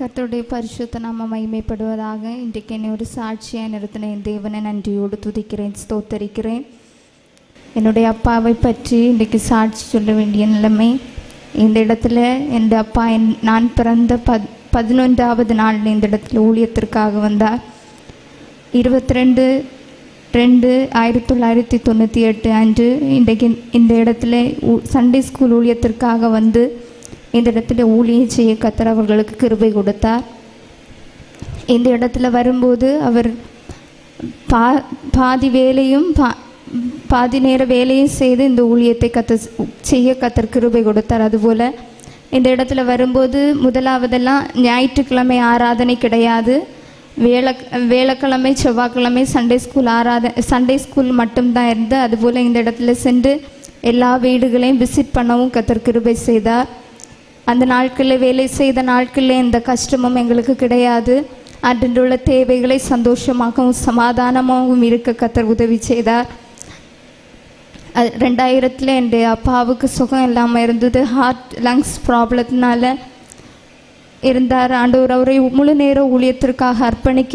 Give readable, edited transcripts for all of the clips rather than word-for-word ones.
கர்த்தருடைய பரிசுத்த நாம மகிமைப்படுவதாக. இன்றைக்கு என்னை ஒரு சாட்சியாக நிறுத்தின என் தேவனை நன்றியோடு துதிக்கிறேன், ஸ்தோத்தரிக்கிறேன். என்னுடைய அப்பாவை பற்றி இன்றைக்கு சாட்சி சொல்ல வேண்டிய நிலைமை. இந்த இடத்துல என் அப்பா நான் பிறந்த 11வது நாள் இந்த இடத்துல ஊழியத்திற்காக வந்தார். 22/2/1998 அன்று இன்றைக்கு இந்த இடத்துல சண்டே ஸ்கூல் ஊழியத்திற்காக வந்து இந்த இடத்துல ஊழியம் செய்ய கர்த்தர் அவர்களுக்கு கிருபை கொடுத்தார். இந்த இடத்துல வரும்போது அவர் பாதி வேலையும் பாதி நேர வேலையும் செய்து இந்த ஊழியத்தை செய்ய கர்த்தர் கிருபை கொடுத்தார். அதுபோல் இந்த இடத்துல வரும்போது முதலாவதெல்லாம் ஞாயிற்றுக்கிழமை ஆராதனை கிடையாது. வேலைக்கிழமை செவ்வாய்க்கிழமை சண்டே ஸ்கூல் மட்டும்தான் இருந்து. அதுபோல் இந்த இடத்துல சென்று எல்லா வீடுகளையும் விசிட் பண்ணவும் கர்த்தர் கிருபை செய்தார். அந்த நாட்களில் வேலை செய்த நாட்களில் எந்த கஷ்டமும் எங்களுக்கு கிடையாது. அன்றுள்ள தேவைகளை சந்தோஷமாகவும் சமாதானமாகவும் இருக்க கர்த்தர் உதவி செய்தார். 2000 என் அப்பாவுக்கு சுகம் இல்லாமல் இருந்தது. ஹார்ட் லங்ஸ் ப்ராப்ளத்தினால இருந்தார். ஆண்டவர் அவரை முழு நேர ஊழியத்திற்காக அர்ப்பணிக்க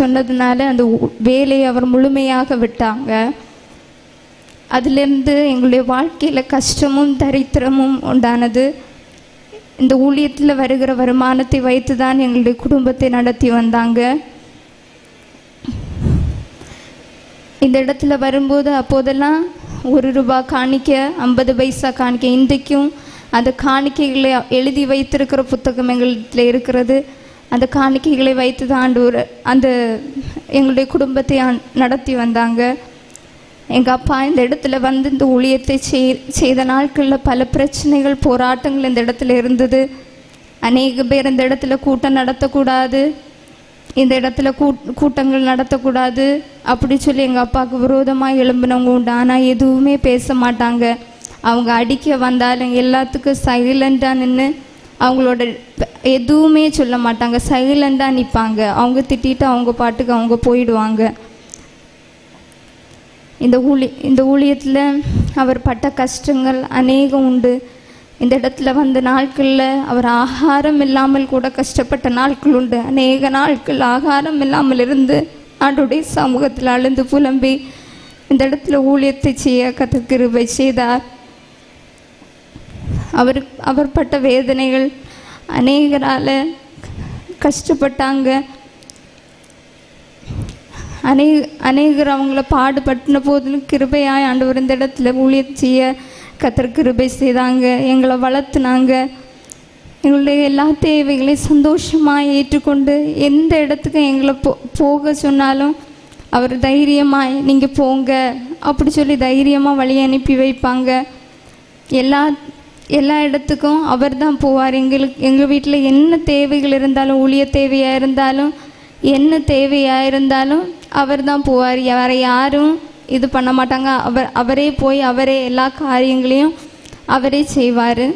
சொன்னதுனால அந்த வேலையை அவர் முழுமையாக விட்டாங்க. அதிலிருந்து எங்களுடைய வாழ்க்கையில் கஷ்டமும் தரித்திரமும் உண்டானது. இந்த ஊழியத்தில் வருகிற வருமானத்தை வைத்து தான் எங்களுடைய குடும்பத்தை நடத்தி வந்தாங்க. இந்த இடத்துல வரும்போது அப்போதெல்லாம் ₹1 காணிக்க, 50 பைசா காணிக்க. இன்றைக்கும் அந்த காணிக்கைகளை எழுதி வைத்திருக்கிற புத்தகம் எங்களிடத்தில் இருக்கிறது. அந்த காணிக்கைகளை வைத்து தான் அந்த எங்களுடைய குடும்பத்தை நடத்தி வந்தாங்க. எங்கள் அப்பா இந்த இடத்துல வந்து இந்த ஊழியத்தை செய்த நாட்களில் பல பிரச்சனைகள், போராட்டங்கள் இந்த இடத்துல இருந்தது. அநேக பேர் இந்த இடத்துல கூட்டம் நடத்தக்கூடாது, இந்த இடத்துல கூட்டங்கள் நடத்தக்கூடாது அப்படி சொல்லி எங்கள் அப்பாவுக்கு விரோதமாக எழும்பினவங்க உண்டு. ஆனால் எதுவுமே பேச மாட்டாங்க. அவங்க அடிக்க வந்தாலும் எல்லாத்துக்கும் சைலண்டாக நின்று அவங்களோட எதுவுமே சொல்ல மாட்டாங்க, சைலண்டாக நிற்பாங்க. அவங்க திட்டிட்டு அவங்க பாட்டுக்கு அவங்க போயிடுவாங்க. இந்த ஊழியத்தில் அவர் பட்ட கஷ்டங்கள் அநேகம் உண்டு. இந்த இடத்துல வந்த நாட்களில் அவர் ஆகாரம் இல்லாமல் கூட கஷ்டப்பட்ட நாட்கள் உண்டு. அநேக நாட்கள் ஆகாரம் இல்லாமல் இருந்து ஆண்டவருடைய சமூகத்தில் அழுந்து புலம்பி இந்த இடத்துல ஊழியத்தை செய்ய கர்த்தர் கிருபை செய்தார். அவர் பட்ட வேதனைகள் அநேகரால் கஷ்டப்பட்டாங்க. அநேகர் அவங்கள பாடுபட்டின போதிலும் கிருபையாய் ஆண்டவர் இந்த இடத்துல ஊழியம் செய்ய கர்த்தர் கிருபை செய்தாங்க. எங்களை வளர்த்துனாங்க. எங்களுடைய எல்லா தேவைகளையும் சந்தோஷமாக ஏற்றுக்கொண்டு எந்த இடத்துக்கு எங்களை போக சொன்னாலும் அவர் தைரியமாய் நீங்கள் போங்க அப்படி சொல்லி தைரியமாக வழி அனுப்பி வைப்பாங்க. எல்லா இடத்துக்கும் அவர் தான் போவார். எங்கள் வீட்டில் என்ன தேவைகள் இருந்தாலும், ஊழிய தேவையாக இருந்தாலும், என்ன தேவையாக இருந்தாலும் அவர் தான் போவார். வேறு யாரும் இது பண்ண மாட்டாங்க. அவரே போய் அவரே எல்லா காரியங்களையும் அவரே செய்வார்.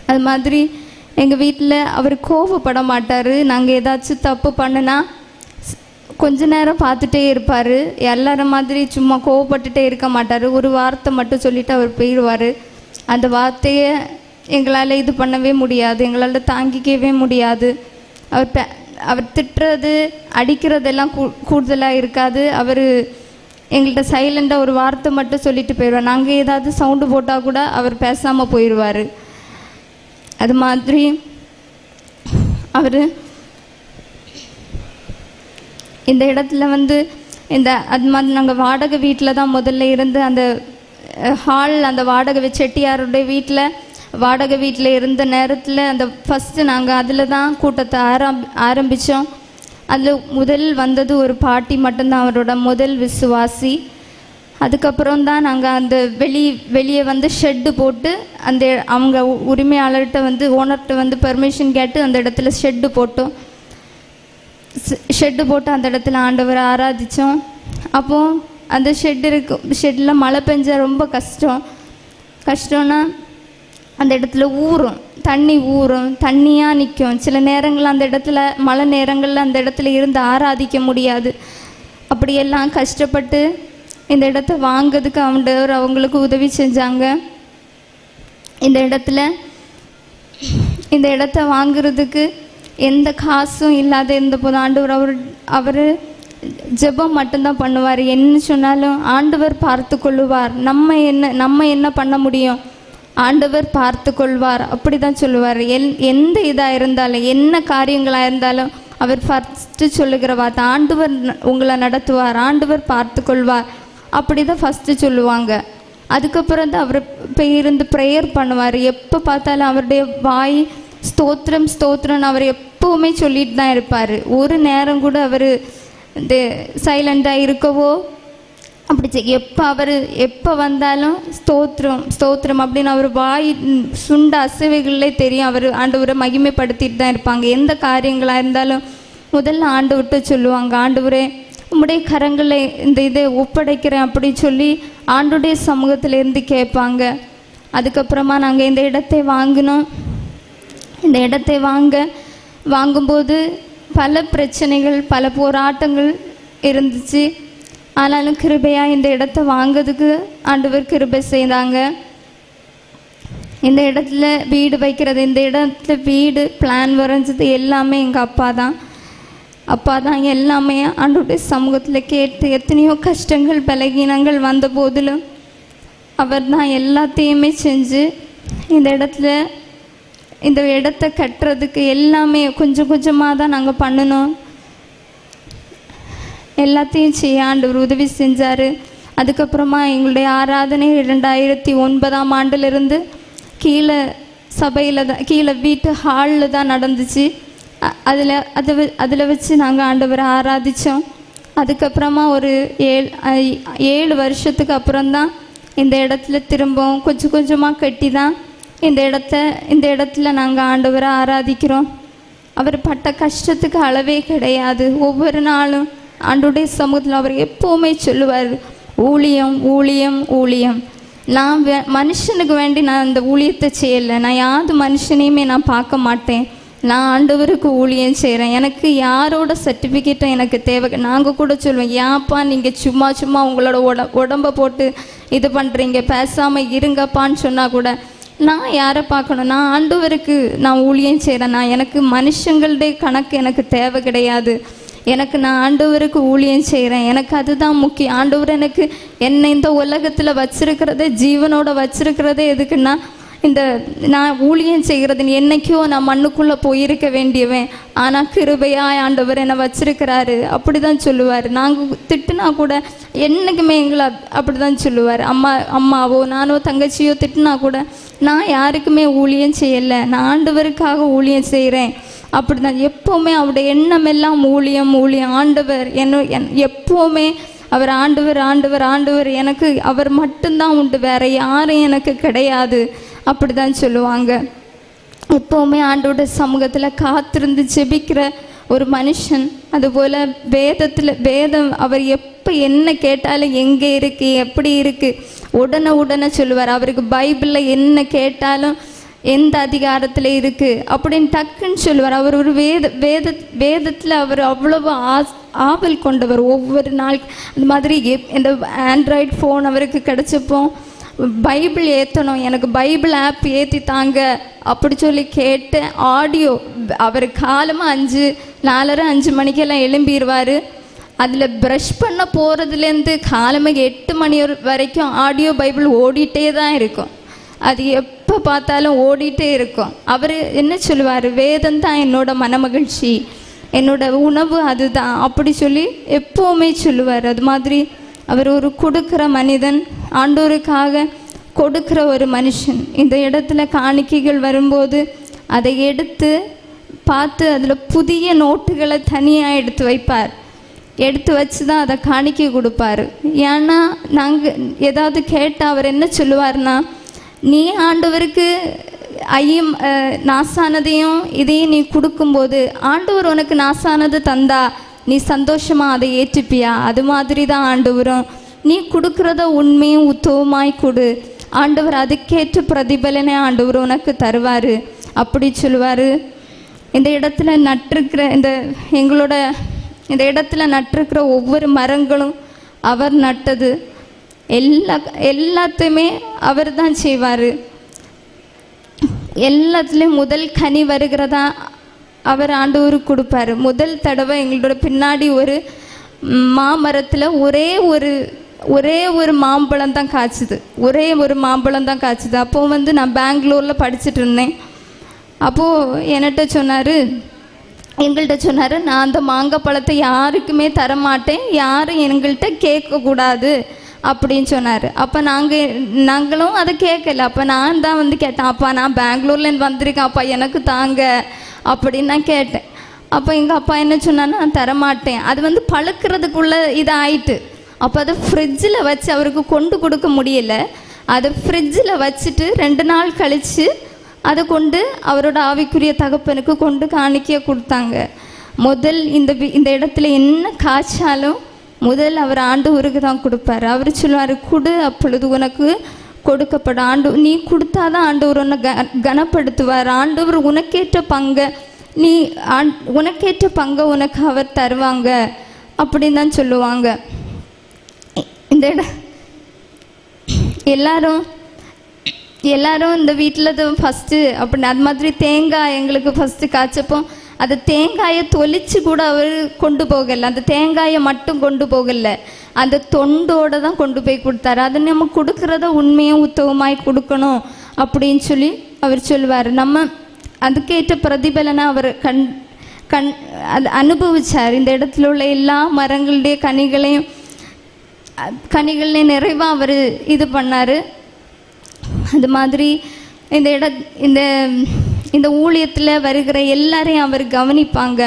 அது மாதிரி எங்கள் வீட்டில் அவர் கோபப்பட மாட்டார். நாங்கள் ஏதாச்சும் தப்பு பண்ணுனா கொஞ்ச நேரம் பார்த்துட்டே இருப்பார். எல்லாரும் மாதிரி சும்மா கோவப்பட்டுட்டே இருக்க மாட்டார். ஒரு வார்த்தை மட்டும் சொல்லிவிட்டு அவர் போயிடுவார். அந்த வார்த்தையை எங்களால் இது பண்ணவே முடியாது, எங்களால் தாங்கிக்கவே முடியாது. அவர் திட்டுறது அடிக்கிறதெல்லாம் கூடுதலாக இருக்காது. அவர் எங்கள்கிட்ட சைலண்டாக ஒரு வார்த்தை மட்டும் சொல்லிட்டு போயிடுவார். நாங்கள் ஏதாவது சவுண்டு போட்டால் கூட அவர் பேசாமல் போயிடுவார். அது மாதிரி அவர் இந்த இடத்துல வந்து அது மாதிரி நாங்கள் வாடகை வீட்டில் தான் முதல்ல இருந்து அந்த ஹால், அந்த வாடகை செட்டியாருடைய வீட்டில் வாடகை வீட்டில் இருந்த நேரத்தில் அந்த ஃபஸ்ட்டு நாங்கள் அதில் தான் கூட்டத்தை ஆரம்பித்தோம். அதில் முதல் வந்தது ஒரு பாட்டி மட்டும்தான், அவரோட முதல் விசுவாசி. அதுக்கப்புறம் தான் நாங்கள் அந்த வெளியே வந்து ஷெட்டு போட்டு அந்த அவங்க உரிமையாளர்கிட்ட வந்து ஓனர்கிட்ட வந்து பெர்மிஷன் கேட்டு அந்த இடத்துல ஷெட்டு போட்டு அந்த இடத்துல ஆண்டவரை ஆராதித்தோம். அப்போது அந்த ஷெட்டில் மழை பெஞ்சா ரொம்ப கஷ்டம்னா அந்த இடத்துல தண்ணி ஊறும், தண்ணியாக நிற்கும். சில நேரங்களில் அந்த இடத்துல மழை நேரங்களில் அந்த இடத்துல இருந்து ஆராதிக்க முடியாது. அப்படியெல்லாம் கஷ்டப்பட்டு இந்த இடத்த வாங்கிறதுக்கு அவங்களுக்கு உதவி செஞ்சாங்க. இந்த இடத்துல இந்த இடத்த வாங்குறதுக்கு எந்த காசும் இல்லாத இருந்த போது அவர் ஜெபம் மட்டும்தான் பண்ணுவார். என்ன சொன்னாலும் ஆண்டவர் பார்த்து கொள்ளுவார். நம்ம என்ன பண்ண முடியும்? ஆண்டவர் பார்த்து கொள்வார் அப்படி தான் சொல்லுவார். எந்த இதாக இருந்தாலும் என்ன காரியங்களாக இருந்தாலும் அவர் ஃபஸ்ட்டு சொல்லுகிற வார்த்தை ஆண்டவர் உங்களை நடத்துவார், ஆண்டவர் பார்த்து கொள்வார் அப்படி தான் ஃபஸ்ட்டு சொல்லுவாங்க. அதுக்கப்புறம் தான் அவர் இருந்து ப்ரேயர் பண்ணுவார். எப்போ பார்த்தாலும் அவருடைய வாய் ஸ்தோத்திரம் ஸ்தோத்திரம்னு அவர் எப்போவுமே சொல்லிட்டு தான் இருப்பார். ஒரு நேரம் கூட அவர் இந்த சைலண்டாக இருக்கவோ அப்படி எப்போ வந்தாலும் ஸ்தோத்திரம் ஸ்தோத்திரம் அப்படின்னு அவர் வாய் சுண்ட அசைவைகளே தெரியும். அவர் ஆண்டவரை மகிமைப்படுத்திட்டு தான் இருப்பாங்க. எந்த காரியங்களாக இருந்தாலும் முதல்ல ஆண்டவர்கிட்ட சொல்லுவாங்க, ஆண்டவரே உம்முடைய கரங்களை இந்த இதை ஒப்படைக்கிறேன் அப்படி சொல்லி ஆண்டுடைய சமூகத்திலேருந்து கேட்பாங்க. அதுக்கப்புறமா நாங்கள் இந்த இடத்தை வாங்கினோம். இந்த இடத்தை வாங்கும்போது பல பிரச்சனைகள் பல போராட்டங்கள் இருந்துச்சு. ஆனாலும் கிருபையாக இந்த இடத்த வாங்கிறதுக்கு ஆண்டவர் கிருபை செய்தாங்க. இந்த இடத்துல வீடு வைக்கிறது, இந்த இடத்துல வீடு பிளான் வரைஞ்சது எல்லாமே எங்கள் அப்பா தான் எல்லாமே ஆண்டவருடைய சமூகத்தில் கேட்டு எத்தனையோ கஷ்டங்கள் பலகீனங்கள் வந்த போதிலும் அவர் தான் எல்லாத்தையுமே செஞ்சு இந்த இடத்த கட்டுறதுக்கு எல்லாமே கொஞ்சம் கொஞ்சமாக தான் நாங்கள் பண்ணணும். எல்லாத்தையும் செய்ய ஆண்டவர் உதவி செஞ்சார். அதுக்கப்புறமா எங்களுடைய ஆராதனை 2009ஆம் ஆண்டிலிருந்து கீழே வீட்டு ஹாலில் தான் நடந்துச்சு. அதில் வச்சு நாங்கள் ஆண்டவரை ஆராதித்தோம். அதுக்கப்புறமா ஒரு 7 வருஷத்துக்கு அப்புறம்தான் இந்த இடத்துல திரும்பவும் கொஞ்சம் கொஞ்சமாக கட்டி தான் இந்த இடத்துல நாங்கள் ஆண்டவரை ஆராதிக்கிறோம். அவர் பட்ட கஷ்டத்துக்கு அளவே கிடையாது. ஒவ்வொரு நாளும் ஆண்டவருடைய சமூகத்தில் அவர் எப்போவுமே சொல்லுவார், ஊழியம் ஊழியம் ஊழியம். நான் மனுஷனுக்கு வேண்டி நான் அந்த ஊழியத்தை செய்யலை. நான் யாரு மனுஷனையுமே நான் பார்க்க மாட்டேன். நான் ஆண்டவருக்கு ஊழியம் செய்கிறேன். எனக்கு யாரோட சர்டிஃபிகேட்டும் எனக்கு தேவை. நாங்கள் கூட சொல்லுவோம், ஏன்ப்பா நீங்கள் சும்மா உங்களோட உடம்பை போட்டு இது பண்ணுறீங்க, பேசாமல் இருங்கப்பான்னு சொன்னால் கூட நான் யாரை பார்க்கணும்? நான் ஆண்டவருக்கு நான் ஊழியம் செய்கிறேன். எனக்கு மனுஷங்களுடைய கணக்கு எனக்கு தேவை கிடையாது. நான் ஆண்டவருக்கு ஊழியம் செய்கிறேன். எனக்கு அதுதான் முக்கியம். ஆண்டவர் எனக்கு என்னை இந்த உலகத்தில் வச்சிருக்கிறதே, ஜீவனோட வச்சிருக்கிறதே எதுக்குன்னா நான் ஊழியம் செய்கிறது. என்னைக்கோ நான் மண்ணுக்குள்ளே போயிருக்க வேண்டியவன், ஆனால் கிருபையாக ஆண்டவர் என்னை வச்சிருக்கிறாரு அப்படி தான் சொல்லுவார். நாங்கள் திட்டுனா கூட என்றைக்குமே எங்களை அப்படி தான் சொல்லுவார். அம்மாவோ நானோ தங்கச்சியோ திட்டுனா கூட நான் யாருக்குமே ஊழியம் செய்யலை, நான் ஆண்டவருக்காக ஊழியம் செய்கிறேன் அப்படி தான். எப்போவுமே அவருடைய எண்ணமெல்லாம் ஊழியம் ஊழியம். ஆண்டவர் எப்போவுமே அவர் ஆண்டவர் எனக்கு அவர் மட்டும்தான் உண்டு, வேற யாரும் எனக்கு கிடையாது அப்படி தான் சொல்லுவாங்க. எப்போவுமே ஆண்டோட சமூகத்தில் காத்திருந்து ஜெபிக்கிற ஒரு மனுஷன். அதுபோல் வேதம் அவர் எப்போ என்ன கேட்டாலும் எங்கே இருக்குது எப்படி இருக்குது உடனே சொல்லுவார். அவருக்கு பைபிளில் என்ன கேட்டாலும் எந்த அதிகாரத்தில் இருக்குது அப்படின்னு டக்குன்னு சொல்லுவார். அவர் ஒரு வேதத்தில் அவர் அவ்வளவு ஆவல் கொண்டவர். ஒவ்வொரு நாள் அந்த மாதிரி இந்த ஆண்ட்ராய்டு ஃபோன் அவருக்கு கிடச்சப்போ பைபிள் ஏற்றணும், எனக்கு பைபிள் ஆப் ஏற்றி தாங்க அப்படி சொல்லி கேட்டு ஆடியோ அவர் காலமாக 4:30 மணிக்கெல்லாம் எழும்பிடுவார். அதில் ப்ரஷ் பண்ண போகிறதுலேருந்து காலமாக 8 மணி வரைக்கும் ஆடியோ பைபிள் ஓடிட்டே தான் இருக்கும். அது எப்போ பார்த்தாலும் ஓடிட்டே இருக்கும். அவர் என்ன சொல்லுவார், வேதம் தான் என்னோட மனமகிழ்ச்சி, என்னோட உணவு அதுதான் அப்படி சொல்லி எப்போவுமே சொல்லுவார். அது மாதிரி அவர் ஒரு கொடுக்குற மனிதன், ஆண்டோருக்காக கொடுக்குற ஒரு மனுஷன். இந்த இடத்துல காணிக்கைகள் வரும்போது அதை எடுத்து பார்த்து அதில் புதிய நோட்டுகளை தனியாக எடுத்து வைப்பார். எடுத்து வச்சு தான் அதை காணிக்கை கொடுப்பார். ஏன்னா நாங்கள் ஏதாவது கேட்டால் அவர் என்ன சொல்லுவார்னா, நீ ஆண்டவருக்கு நாசானதையும் இதையும் நீ கொடுக்கும்போது ஆண்டவர் உனக்கு நாசானது தந்தா நீ சந்தோஷமாக அதை ஏற்றுப்பியா? அது மாதிரி தான் ஆண்டவரும், நீ கொடுக்குறத உண்மையும் உத்தவமாய் கொடு, ஆண்டவர் அதுக்கேற்ற பிரதிபலனை ஆண்டவர் உனக்கு தருவார் அப்படி சொல்லுவார். இந்த இடத்துல நட்டிருக்கிற இந்த இடத்துல நட்டிருக்கிற ஒவ்வொரு மரங்களும் அவர் நட்டது. எல்லாத்தையுமே அவர் தான் செய்வார். எல்லாத்துலேயும் முதல் கனி வருகிறதா அவர் ஆண்டவருக்கு கொடுப்பாரு. முதல் தடவை எங்களோட பின்னாடி ஒரு மாமரத்தில் ஒரே ஒரு மாம்பழம் தான் காய்ச்சுது. அப்போது நான் பெங்களூரில் படிச்சுட்டு இருந்தேன். அப்போது எங்கள்கிட்ட சொன்னார், நான் அந்த மாங்காய் பழத்தை யாருக்குமே தரமாட்டேன், யாரும் எங்கள்கிட்ட கேட்கக்கூடாது அப்படின்னு சொன்னார். அப்போ நாங்களும் அதை கேட்கல. அப்போ நான் தான் கேட்டேன், அப்பா நான் பெங்களூர்லேருந்து வந்திருக்கேன், அப்பா எனக்கு தாங்க அப்படின்னு நான் கேட்டேன். அப்போ எங்கள் அப்பா என்ன சொன்னான்னா, நான் தரமாட்டேன். அது பழுக்கிறதுக்குள்ளே இதாகிட்டு. அப்போ அதை ஃப்ரிட்ஜில் வச்சு அவருக்கு கொண்டு கொடுக்க முடியல. அதை ஃப்ரிட்ஜில் வச்சுட்டு 2 நாள் கழித்து அதை கொண்டு அவரோட ஆவிக்குரிய தகப்பனுக்கு கொண்டு காணிக்கையை கொடுத்தாங்க. முதல் இந்த இடத்துல என்ன காய்ச்சாலும் முதல் அவர் ஆண்டவருக்கு தான் கொடுப்பார். அவர் சொல்லுவார், கொடு, அப்பொழுது உனக்கு கொடுக்கப்படும். நீ கொடுத்தாதான் ஆண்டவர் உன்னை கனப்படுத்துவார். ஆண்டவர் உனக்கேற்ற பங்கை உனக்கு அவர் தருவாங்க அப்படின்னு தான் சொல்லுவாங்க. இந்த எல்லாரும் இந்த வீட்டில் ஃபஸ்ட்டு அப்படி அது மாதிரி தேங்காய் எங்களுக்கு ஃபஸ்ட்டு காய்ச்சப்போ அந்த தேங்காயை தொளிச்சு கூட அவர் கொண்டு போகலை. அந்த தேங்காயை மட்டும் கொண்டு போகலை, அந்த தொண்டோடு தான் கொண்டு போய் கொடுத்தாரு. அது நம்ம கொடுக்குறத உண்மையாக உத்தவமாய் கொடுக்கணும் அப்படின்னு சொல்லி அவர் சொல்லுவார். நம்ம அதுக்கேற்ற பிரதிபலனை அவர் அது அனுபவிச்சார். இந்த இடத்துல உள்ள எல்லா மரங்களுடைய கனிகளையும் நிறைவாக அவர் இது பண்ணார். அது மாதிரி இந்த ஊழியத்தில் வருகிற எல்லாரையும் அவர் கவனிப்பாங்க.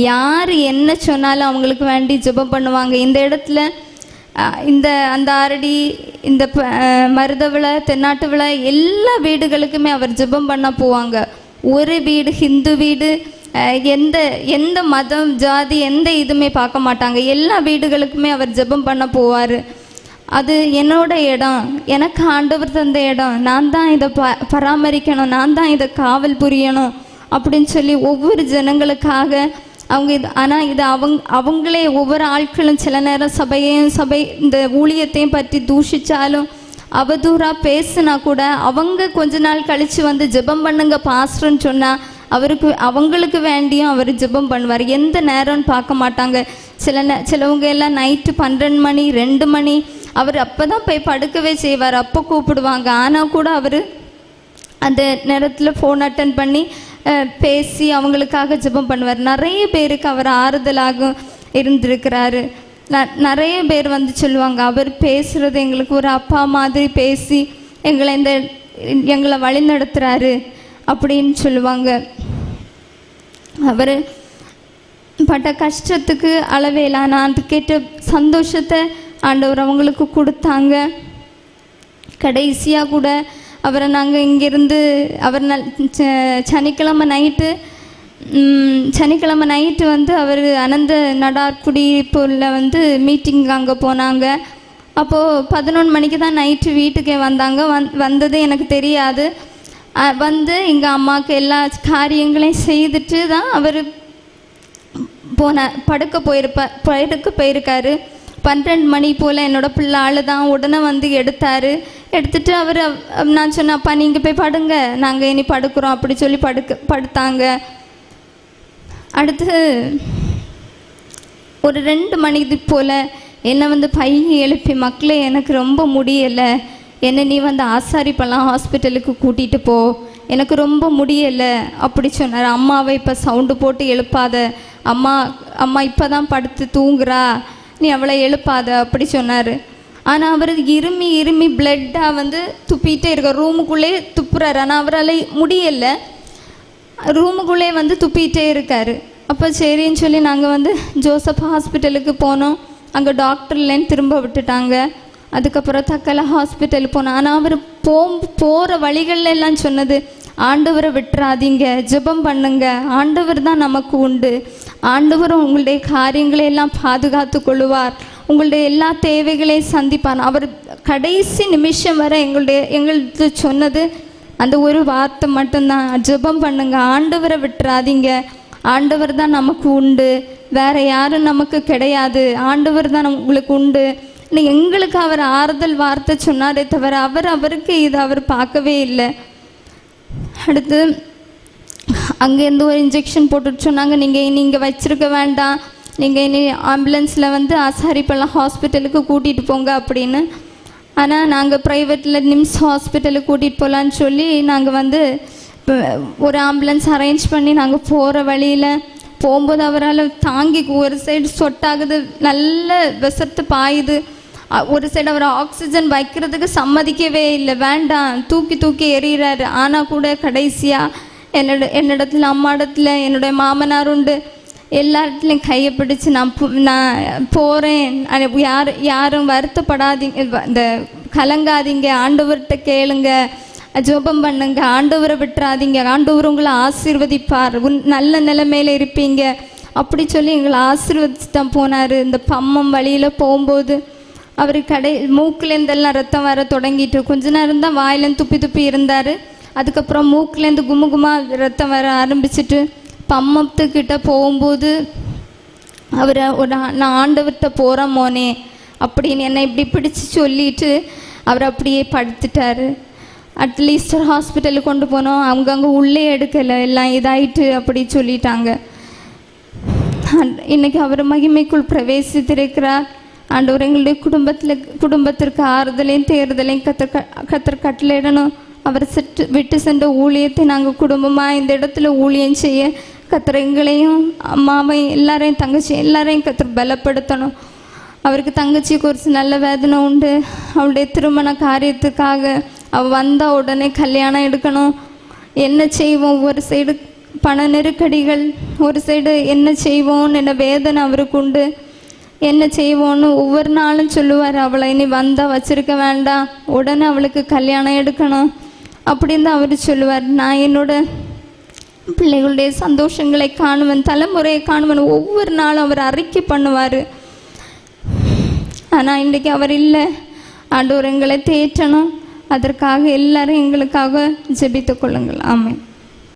யார் என்ன சொன்னாலும் அவங்களுக்கு வேண்டி ஜெபம் பண்ணுவாங்க. இந்த இடத்துல அந்த ஆரடி, இந்த மருத தென்னாட்டு விழா எல்லா வீடுகளுக்குமே அவர் ஜெபம் பண்ண போவாங்க. ஒரு வீடு, ஹிந்து வீடு, எந்த மதம் ஜாதி எந்த இதுவுமே பார்க்க மாட்டாங்க. எல்லா வீடுகளுக்குமே அவர் ஜெபம் பண்ண போவார். அது என்னோட இடம், எனக்கு ஆண்டவர் தந்த இடம், நான் தான் இதை பராமரிக்கணும், நான் தான் இதை காவல் புரியணும் அப்படின்னு சொல்லி ஒவ்வொரு ஜனங்களுக்காக அவங்க ஆனால் இது அவங்களே ஒவ்வொரு ஆட்களும் சில நேரம் இந்த ஊழியத்தையும் பற்றி தூஷித்தாலும் அவதூறாக பேசுனா கூட அவங்க கொஞ்ச நாள் கழித்து ஜெபம் பண்ணுங்க பாஸ்டர்ன்னு சொன்னால் அவங்களுக்கு வேண்டியும் அவர் ஜெபம் பண்ணுவார். எந்த நேரம்னு பார்க்க மாட்டாங்க. சிலவங்க எல்லாம் நைட்டு 12 மணி 2 மணி அவர் அப்போ தான் போய் படுக்கவே செய்வார். அப்போ கூப்பிடுவாங்க. ஆனால் கூட அவர் அந்த நேரத்தில் ஃபோன் அட்டன் பண்ணி பேசி அவங்களுக்காக ஜெபம் பண்ணுவார். நிறைய பேருக்கு அவர் ஆறுதலாக இருந்திருக்கிறாரு. நிறைய பேர் சொல்லுவாங்க, அவர் பேசுகிறது எங்களுக்கு ஒரு அப்பா மாதிரி பேசி எங்களை வழி நடத்துகிறாரு அப்படின்னு சொல்லுவாங்க. அவர் பட்ட கஷ்டத்துக்கு அளவேலா நான் கேட்ட சந்தோஷத்தை ஆண்டவர் அவங்களுக்கு கொடுத்தாங்க. கடைசியாக கூட அவரை நாங்கள் இங்கேருந்து சனிக்கிழமை நைட்டு அவர் அனந்த நடார்குடியில் மீட்டிங் அங்கே போனாங்க. அப்போது 11 மணிக்கு தான் நைட்டு வீட்டுக்கே வந்தாங்க. வந்தது எனக்கு தெரியாது. எங்கள் அம்மாவுக்கு எல்லா காரியங்களையும் செய்துட்டு தான் அவர் படுக்க போயிருக்காரு. 12 மணி போல் என்னோடய பிள்ளை தான் உடனே எடுத்துட்டு அவர் நான் சொன்னேன், அப்பா நீங்கள் போய் படுங்க, நாங்கள் இனி படுக்கிறோம் அப்படி சொல்லி படுத்தாங்க. அடுத்து ஒரு 2 மணிக்கு போல் என்னை பையன் எழுப்பி, மக்களே எனக்கு ரொம்ப முடியலை, என்னை நீ ஆசாரிப்பெல்லாம் ஹாஸ்பிட்டலுக்கு கூட்டிகிட்டு போ, எனக்கு ரொம்ப முடியலை அப்படி சொன்னார். அம்மாவை இப்போ சவுண்டு போட்டு எழுப்பாத, அம்மா இப்போ தான் படுத்து தூங்குறா, நீ அவளை எழுப்பாத அப்படி சொன்னார். ஆனால் அவர் இருமி பிளட்டாக துப்பிகிட்டே இருக்கார். ரூமுக்குள்ளே துப்புறாரு. ஆனால் அவரால் முடியலை, ரூமுக்குள்ளே துப்பிகிட்டே இருக்கார். அப்போ சரின்னு சொல்லி நாங்கள் ஜோசப் ஹாஸ்பிட்டலுக்கு போனோம். அங்கே டாக்டர்லேன்னு திரும்ப விட்டுட்டாங்க. அதுக்கப்புறம் தக்கலை ஹாஸ்பிட்டல் போனோம். ஆனால் அவர் போகிற வழிகளில் எல்லாம் சொன்னது, ஆண்டவரை விட்டுறாதீங்க, ஜெபம் பண்ணுங்க, ஆண்டவர் தான் நமக்கு உண்டு, ஆண்டவரும் உங்களுடைய காரியங்களை எல்லாம் பாதுகாத்து கொள்ளுவார், உங்களுடைய எல்லா தேவைகளையும் சந்திப்பார். அவர் கடைசி நிமிஷம் வரை எங்களுக்கு சொன்னது அந்த ஒரு வார்த்தை மட்டும்தான், ஜெபம் பண்ணுங்க, ஆண்டவரை விட்டுறாதீங்க, ஆண்டவர் தான் நமக்கு உண்டு, வேறு யாரும் நமக்கு கிடையாது, ஆண்டவர் தான் உங்களுக்கு உண்டு. எங்களுக்கு அவர் ஆறுதல் வார்த்தை சொன்னாரே தவிர அவருக்கு இது அவர் பார்க்கவே இல்லை. அடுத்து அங்கேருந்து ஒரு இன்ஜெக்ஷன் போட்டுட்டு சொன்னாங்க, நீங்கள் இங்கே வச்சிருக்க வேண்டாம், நீங்கள் இனி ஆம்புலன்ஸில் வந்து ஆசாரிப்பள்ளம் ஹாஸ்பிட்டலுக்கு கூட்டிகிட்டு போங்க அப்படின்னு. ஆனால் நாங்கள் ப்ரைவேட்டில் நிம்ஸ் ஹாஸ்பிட்டலுக்கு கூட்டிகிட்டு போகலான்னு சொல்லி நாங்கள் வந்து ஒரு ஆம்புலன்ஸ் அரேஞ்ச் பண்ணி நாங்கள் போகிற வழியில் போகும்போது அவரால் தாங்கி ஒரு சைடு சொட்டாகுது, நல்ல விசத்து பாயுது, ஒரு சைடு அவர் ஆக்சிஜன் வைக்கிறதுக்கு சம்மதிக்கவே இல்லை, வேண்டாம் தூக்கி தூக்கி எறிகிறாரு. ஆனால் கூட கடைசியாக என்னிடத்துல அம்மாடத்தில் என்னுடைய மாமனார் உண்டு, எல்லா இடத்துலையும் கையை பிடிச்சி நான் போகிறேன், யாரும் வருத்தப்படாதீங்க, இந்த கலங்காதீங்க, ஆண்டவர்கிட்ட கேளுங்க, ஜெபம் பண்ணுங்க, ஆண்டவரை விட்டுறாதீங்க, ஆண்டவர் உங்களை ஆசீர்வதிப்பார், நல்ல நிலைமையில இருப்பீங்க அப்படி சொல்லி எங்களை ஆசீர்வதிச்சு தான் போனார். இந்த பம்மம் வழியில் போகும்போது அவர் மூக்குலேருந்தெல்லாம் ரத்தம் வர தொடங்கிட்டு, கொஞ்ச நேரம் தான் வாயிலேருந்து துப்பி துப்பி இருந்தார். அதுக்கப்புறம் மூக்குலேருந்து கும்முகுமாக ரத்தம் வர ஆரம்பிச்சிட்டு பம்மத்துக்கிட்ட போகும்போது அவர் நான் ஆண்டவர்கிட்ட போகிறேன் மோனே அப்படின்னு என்னை இப்படி பிடிச்சி சொல்லிட்டு அவர் அப்படியே படுத்துட்டார். அட்லீஸ்டர் ஹாஸ்பிட்டலுக்கு கொண்டு போனோம், அங்கங்கே உள்ளே எடுக்கலை, எல்லாம் இதாயிட்டு அப்படி சொல்லிட்டாங்க. இன்றைக்கி அவர் மகிமைக்குள் பிரவேசித்திருக்கிறார். ஆண்டவர் எங்களுடைய குடும்பத்திற்கு ஆறுதலையும் தேர்தலையும் கத்தர் கட்டளையிடணும். அவர் விட்டு சென்ற ஊழியத்தை நாங்கள் குடும்பமாக இந்த இடத்துல ஊழியம் செய்ய கத்தர் எங்களையும் அம்மாவையும் எல்லாரையும் தங்கச்சி எல்லாரையும் கத்தர் பலப்படுத்தணும். அவருக்கு தங்கச்சிக்கு ஒரு நல்ல வேதனை உண்டு, அவளுடைய திருமண காரியத்துக்காக அவள் வந்தால் உடனே கல்யாணம் எடுக்கணும். என்ன செய்வோம், ஒரு சைடு பண நெருக்கடிகள், ஒரு சைடு என்ன செய்வோன்னு என்ன வேதனை அவருக்கு உண்டு. என்ன செய்வோன்னு ஒவ்வொரு நாளும் சொல்லுவார், அவளை இனி வந்தால் வச்சிருக்க வேண்டாம், உடனே அவளுக்கு கல்யாணம் எடுக்கணும் அப்படின்னு தான் அவர் சொல்லுவார். நான் என்னோட பிள்ளைகளுடைய சந்தோஷங்களை காணுவேன், தலைமுறையை காணுவேன், ஒவ்வொரு நாளும் அவர் அறிக்கை பண்ணுவார். ஆனால் இன்றைக்கி அவர் இல்லை. ஆண்டவர் எங்களை தேற்றணும், அதற்காக எல்லாரும் எங்களுக்காக ஜெபித்து கொள்ளுங்கள். ஆமென்.